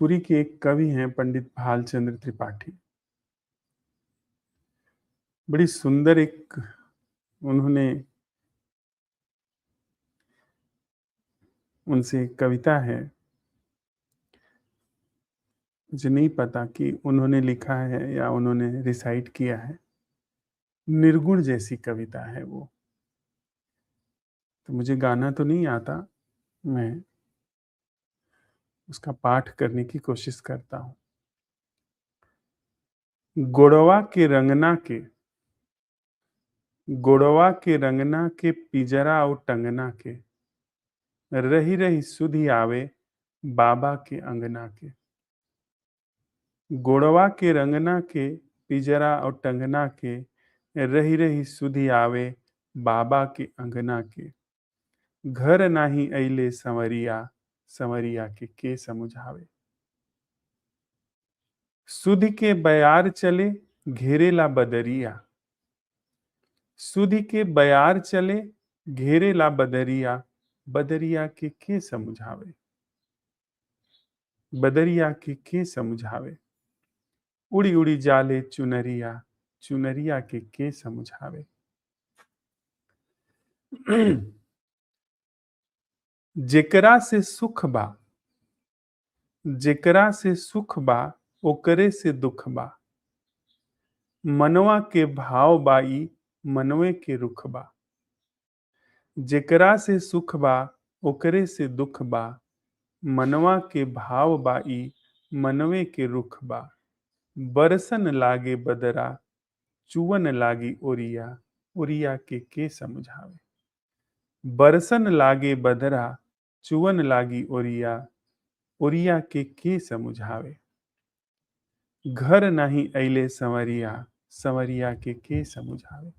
भोजपुरी के एक कवि हैं पंडित भालचंद्र त्रिपाठी। बड़ी सुंदर एक उन्होंने उनसे एक कविता है। मुझे नहीं पता कि उन्होंने लिखा है या उन्होंने रिसाइट किया है। निर्गुण जैसी कविता है वो। तो मुझे गाना तो नहीं आता, मैं उसका पाठ करने की कोशिश करता हूँ। गोड़वा के रंगना के, गोड़वा के रंगना के पिजरा और टंगना के, रही रही सुधि आवे बाबा के अंगना के। गोड़वा के रंगना के पिजरा और टंगना के, रही रही सुधि आवे बाबा के अंगना के। घर नाही अइले संवरिया, संवरिया के समुझावे। सुधि के बयार चले घेरेला बदरिया, सुधि के बयार चले घेरेला बदरिया, बदरिया के समुझावे। बदरिया के समुझावे। उड़ी उड़ी जाले चुनरिया, चुनरिया के समुझावे। जेकरा से सुख बा, जेकरा से सुख बा, ओकरे से दुख बा। मनवा के भाव बाई, मनवे के रुख बा। जेकरा से सुख बा, ओकरे से दुख बा। मनवा के भाव बाई, मनवे के रुख बा। बरसन लागे बदरा, चुवन लागी ओरिया, ओरिया के समझावे। बरसन लागे बदरा, चुवन लागी ओरिया, ओरिया के समझावे। घर नहीं अइले संवरिया, संवरिया के समझावे।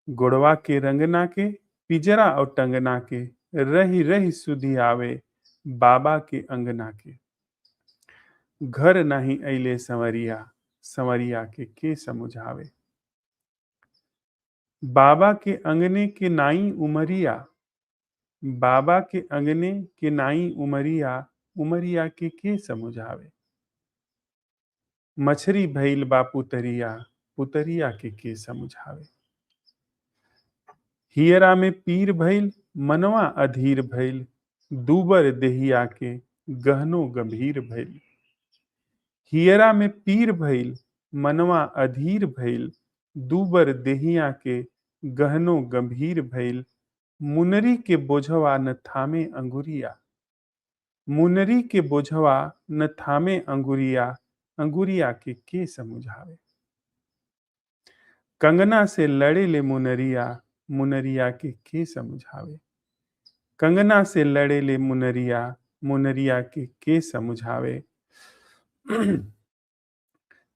गोड़वा के रंगना के पिजरा और टंगना के, रही रही सुधि आवे बाबा के अंगना के। घर नहीं अइले संवरिया, संवरिया के समझावे। बाबा के अंगने के नाई उमरिया, बाबा के अंगने के नाई उमरिया, उमरिया के समझावे। मछरी भइल बा पुतरिया, पुतरिया के समझावे। हियरा में पीर भइल, मनवा अधीर भइल, दूबर देहिया के गहनो गंभीर भइल। हियरा में पीर भइल, मनवा अधीर भइल, दूबर देहिया के गहनो गंभीर भइल। मुनरी के बोझवा न थामे अंगुरिया, मुनरी के बोझवा न थामे अंगुरिया, अंगुरिया के समझावे। कंगना से लड़े ले मुनरिया, मुनरिया के समझावे। कंगना से लड़े ले मुनरिया, मुनरिया के समझावे।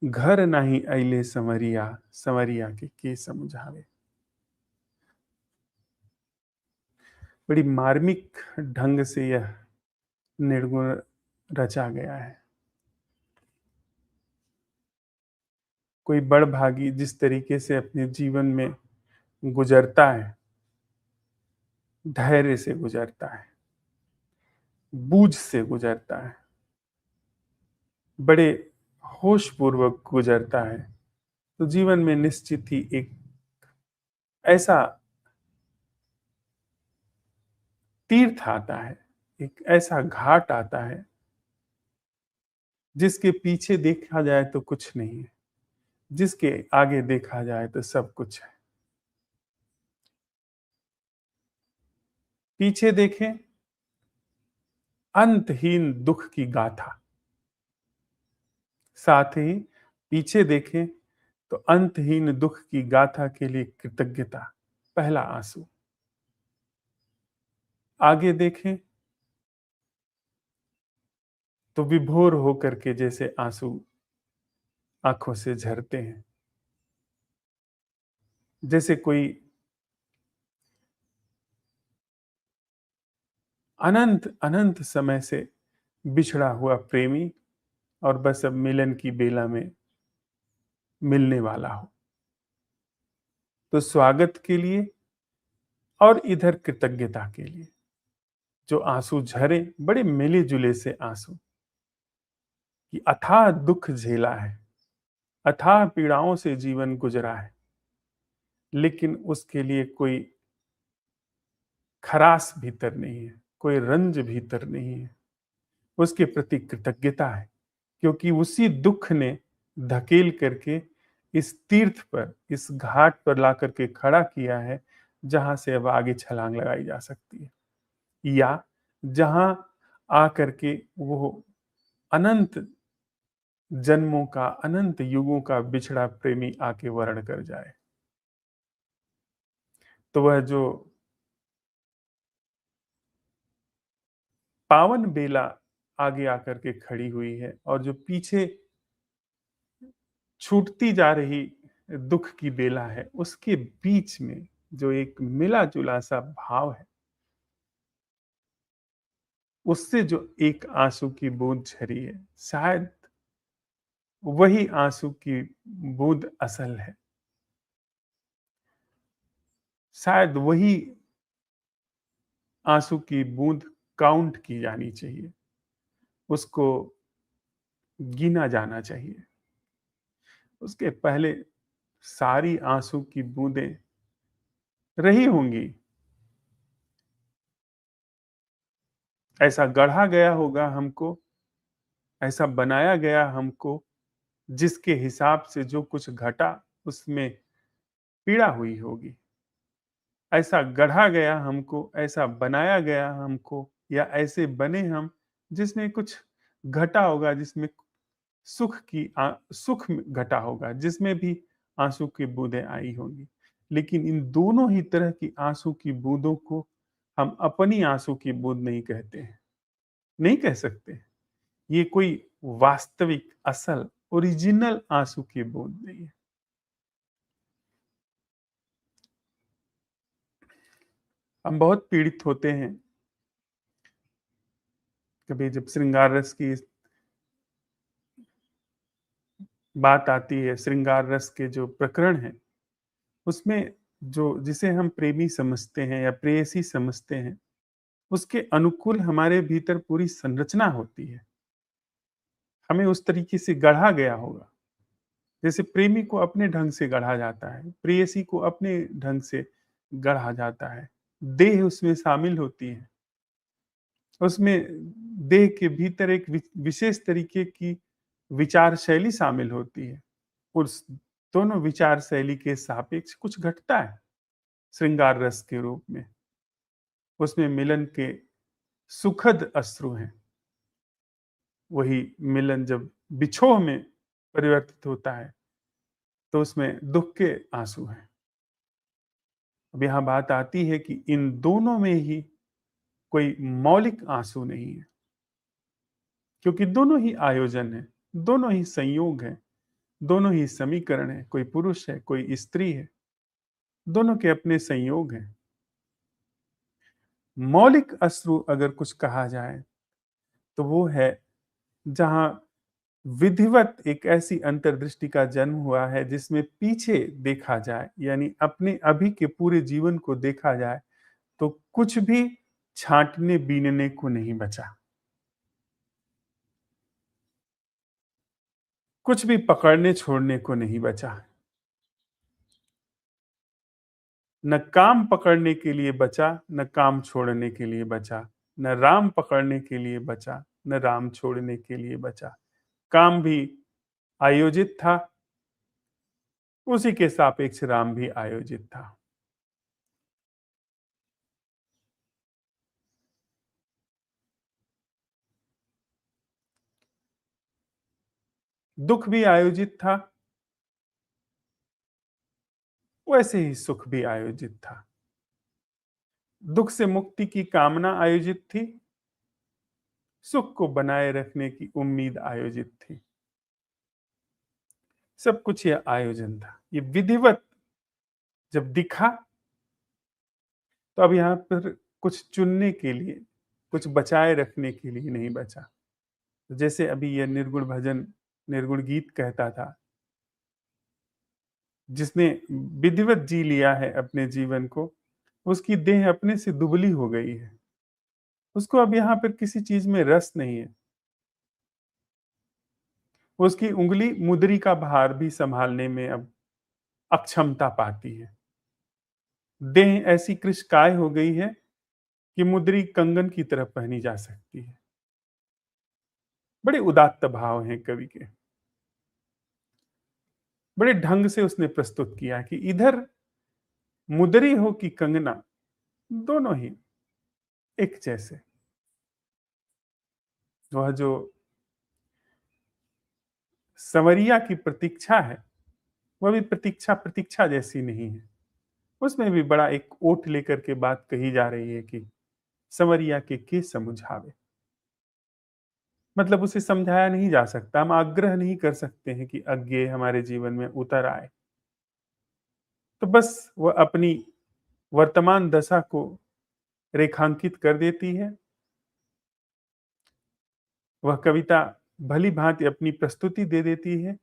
घर नहीं अइले संवरिया, संवरिया के समझावे। बड़ी मार्मिक ढंग से यह निर्गुण रचा गया है। कोई बड़ भागी जिस तरीके से अपने जीवन में गुजरता है, धैर्य से गुजरता है, बूझ से गुजरता है, बड़े होश पूर्वक गुजरता है, तो जीवन में निश्चित ही एक ऐसा तीर्थ आता है, एक ऐसा घाट आता है जिसके पीछे देखा जाए तो कुछ नहीं है, जिसके आगे देखा जाए तो सब कुछ है। पीछे देखें, अंतहीन दुख की गाथा। साथ ही पीछे देखें तो अंतहीन दुख की गाथा के लिए कृतज्ञता, पहला आंसू। आगे देखें तो विभोर होकर के जैसे आंसू आंखों से झरते हैं, जैसे कोई अनंत अनंत समय से बिछड़ा हुआ प्रेमी और बस अब मिलन की बेला में मिलने वाला हो। तो स्वागत के लिए और इधर कृतज्ञता के लिए जो आंसू झरे बड़े मिले जुले से आंसू, कि अथाह दुख झेला है, अथाह पीड़ाओं से जीवन गुजरा है, लेकिन उसके लिए कोई खरास भीतर नहीं है, कोई रंज भीतर नहीं है। उसके प्रति कृतज्ञता है, क्योंकि उसी दुख ने धकेल करके इस तीर्थ पर, इस घाट पर ला करके खड़ा किया है, जहां से अब आगे छलांग लगाई जा सकती है, या जहां आकर के वो अनंत जन्मों का, अनंत युगों का बिछड़ा प्रेमी आके वर्ण कर जाए। तो वह जो पावन बेला आगे आकर के खड़ी हुई है, और जो पीछे छूटती जा रही दुख की बेला है, उसके बीच में जो एक मिला जुला सा भाव है, उससे जो एक आंसू की बूंद झरी है, शायद वही आंसू की बूंद असल है। शायद वही आंसू की बूंद काउंट की जानी चाहिए, उसको गिना जाना चाहिए। उसके पहले सारी आंसू की बूंदें रही होंगी, ऐसा गढ़ा गया होगा हमको, ऐसा बनाया गया हमको, जिसके हिसाब से जो कुछ घटा उसमें पीड़ा हुई होगी। ऐसा गढ़ा गया हमको, ऐसा बनाया गया हमको, या ऐसे बने हम जिसमें कुछ घटा होगा, जिसमें सुख घटा होगा, जिसमें भी आंसू की बूंदें आई होंगी। लेकिन इन दोनों ही तरह की आंसू की बूंदों को हम अपनी आंसू की बूंद नहीं कहते हैं, नहीं कह सकते। ये कोई वास्तविक, असल, ओरिजिनल आंसू की बूंद नहीं है। हम बहुत पीड़ित होते हैं कभी जब श्रृंगार रस की बात आती है, श्रृंगार रस के जो प्रकरण है, उसमें जो जिसे हम प्रेमी समझते हैं या प्रेयसी समझते हैं, उसके अनुकूल हमारे भीतर पूरी संरचना होती है। हमें उस तरीके से गढ़ा गया होगा, जैसे प्रेमी को अपने ढंग से गढ़ा जाता है, प्रेयसी को अपने ढंग से गढ़ा जाता है। देह उसमें शामिल होती है, उसमें देह के भीतर एक विशेष तरीके की विचार शैली शामिल होती है। उस दोनों विचार शैली के सापेक्ष कुछ घटता है श्रृंगार रस के रूप में। उसमें मिलन के सुखद अश्रु हैं। वही मिलन जब बिछोह में परिवर्तित होता है, तो उसमें दुख के आंसू हैं। अब यहाँ बात आती है कि इन दोनों में ही कोई मौलिक आंसू नहीं है, क्योंकि दोनों ही आयोजन है, दोनों ही संयोग है, दोनों ही समीकरण है। कोई पुरुष है, कोई स्त्री है, दोनों के अपने संयोग हैं। मौलिक अश्रु अगर कुछ कहा जाए, तो वो है जहां विधिवत एक ऐसी अंतर्दृष्टि का जन्म हुआ है, जिसमें पीछे देखा जाए, यानी अपने अभी के पूरे जीवन को देखा जाए, तो कुछ भी छांटने बीनने को नहीं बचा, कुछ भी पकड़ने छोड़ने को नहीं बचा। न काम पकड़ने के लिए बचा, न काम छोड़ने के लिए बचा, न राम पकड़ने के लिए बचा, न राम छोड़ने के लिए बचा। काम भी आयोजित था, उसी के सापेक्ष राम भी आयोजित था। दुख भी आयोजित था, वैसे ही सुख भी आयोजित था। दुख से मुक्ति की कामना आयोजित थी, सुख को बनाए रखने की उम्मीद आयोजित थी। सब कुछ यह आयोजन था। ये विधिवत जब दिखा, तो अब यहाँ पर कुछ चुनने के लिए, कुछ बचाए रखने के लिए नहीं बचा। जैसे अभी यह निर्गुण भजन, निर्गुण गीत कहता था, जिसने विधिवत जी लिया है अपने जीवन को, उसकी देह अपने से दुबली हो गई है। उसको अब यहाँ पर किसी चीज में रस नहीं है। उसकी उंगली मुद्री का भार भी संभालने में अब अक्षमता पाती है। देह ऐसी कृशकाय हो गई है कि मुद्री कंगन की तरह पहनी जा सकती है। बड़े उदात्त भाव हैं कवि के। बड़े ढंग से उसने प्रस्तुत किया कि इधर मुद्री हो कि कंगना, दोनों ही एक जैसे। वह जो संवरिया की प्रतीक्षा है, वह भी प्रतीक्षा प्रतीक्षा जैसी नहीं है। उसमें भी बड़ा एक ओट लेकर के बात कही जा रही है कि संवरिया के समुझावे। मतलब उसे समझाया नहीं जा सकता, हम आग्रह नहीं कर सकते हैं कि अज्ञेय हमारे जीवन में उतर आए। तो बस वह अपनी वर्तमान दशा को रेखांकित कर देती है। वह कविता भली भांति अपनी प्रस्तुति दे देती है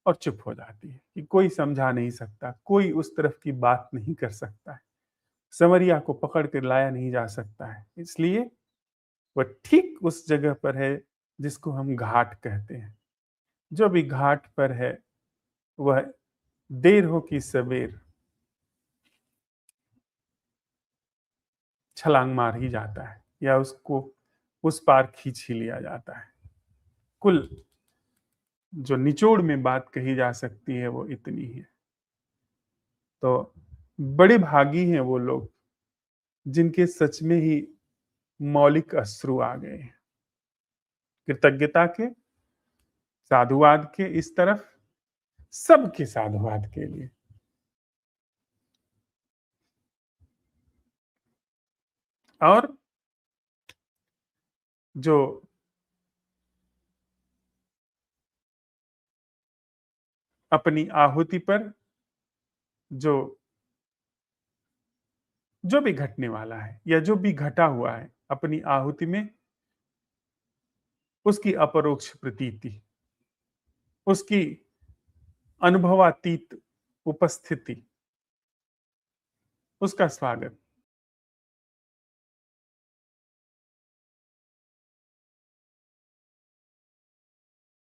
और चुप हो जाती है कि कोई समझा नहीं सकता, कोई उस तरफ की बात नहीं कर सकता है, संवरिया को पकड़ कर लाया नहीं जा सकता है। इसलिए वह ठीक उस जगह पर है जिसको हम घाट कहते हैं। जो भी घाट पर है वह देर हो कि सवेर छलांग मार ही जाता है या उसको उस पार खींच ही लिया जाता है। कुल जो निचोड़ में बात कही जा सकती है वो इतनी है। तो बड़े भागी हैं वो लोग जिनके सच में ही मौलिक अश्रु आ गए हैं, कृतज्ञता के, साधुवाद के, इस तरफ सबके साधुवाद के लिए। और जो अपनी आहुति पर जो जो भी घटने वाला है या जो भी घटा हुआ है अपनी आहुति में, उसकी अपरोक्ष प्रतीति, उसकी अनुभवातीत उपस्थिति, उसका स्वागत,